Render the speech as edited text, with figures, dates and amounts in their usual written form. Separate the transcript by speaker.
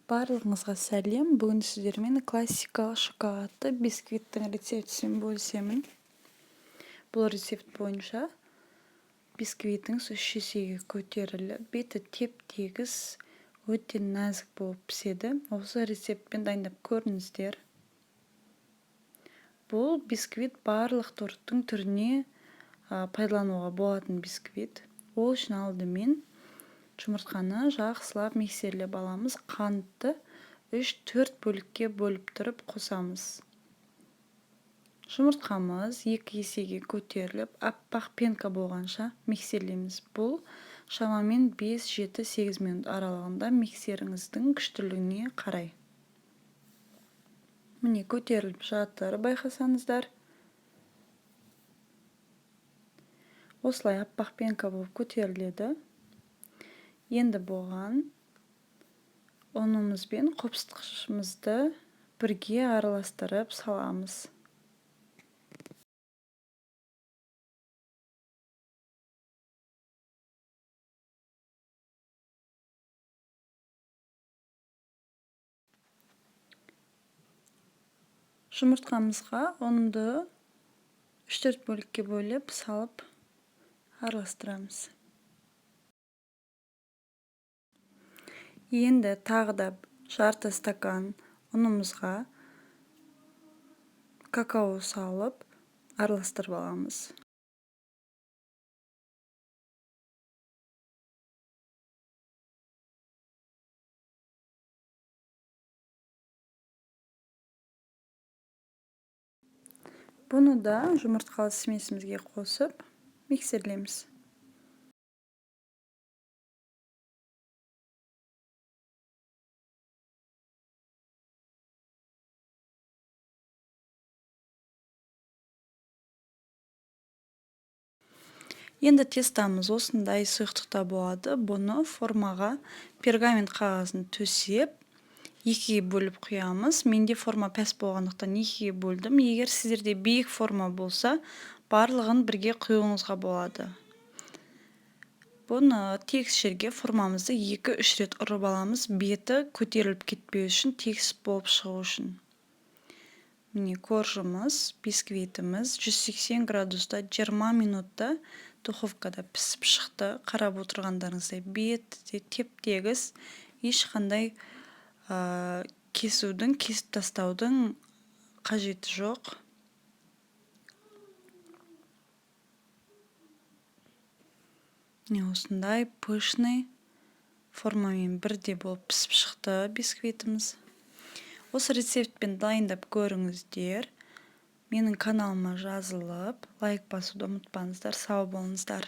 Speaker 1: Барлығыңызға сәлем. Бүгін сіздермен классикалық шоколадты бисквиттің рецептісімен бөлісемін. Бұл рецепт бойынша бисквитіңіз 3 есеге көтеріліп, беті теп-тегіс, өте нәзік болып піседі. Осы рецептпен дайындап көріңіздер. Бұл бисквит барлық торттың түріне пайдалануға болатын бисквит. Ол үшін алдымен жұмыртқаны жақсылап миксерлеп аламыз. Қантты 3-4 бөлікке бөліп тұрып қосамыз. Жұмыртқамыз 2 есеге көтеріліп, аппақ пенка болғанша миксерлейміз. Бұл шамамен 5-7-8 минут аралығында миксеріңіздің күштілігіне қарай. Міне көтеріліп жатыр, байқасаңыздар. Осылай аппақ пенка болып көтеріледі. Енді болған ұнымыз бен қопсытқышымызды бірге араластырып саламыз. Жұмыртқамызға ұнды 3-4 бөлікке бөліп салып араластырамыз. Енді тағы да жарты стакан ұнымызға какао салып араластырып аламыз. Бұны да жұмыртқалы смесімізге қосып миксерлейміз. Енді тестамыз осындай сұйықтықта болады. Бұны формаға пергамент қағазын төсеп, 2-ге бөліп құямыз. Менде форма пәс болғандықтан 2-ге бөлдім. Егер сіздерде биік форма болса, барлығын бірге құюыңызға болады. Бұны тегіс жерге формамызды 2-3 рет ұрып аламыз. Беті көтеріліп кетпеу үшін, тегіс болып шығу үшін. Міне коржымыз, бисквитіміз 180 градуста 20 минутта духовкада пісіп шықты. Қарап отырғандарыңыздай беті теп-тегіс, ешқандай кесіп тастаудың қажеті жоқ. Осындай пышный формамен бірде болып пісіп шықты бисквитіміз. Осы рецептпен дайындап көріңіздер. Менің каналыма жазылып, лайк басуды ұмытпаңыздар. Сау болыңыздар.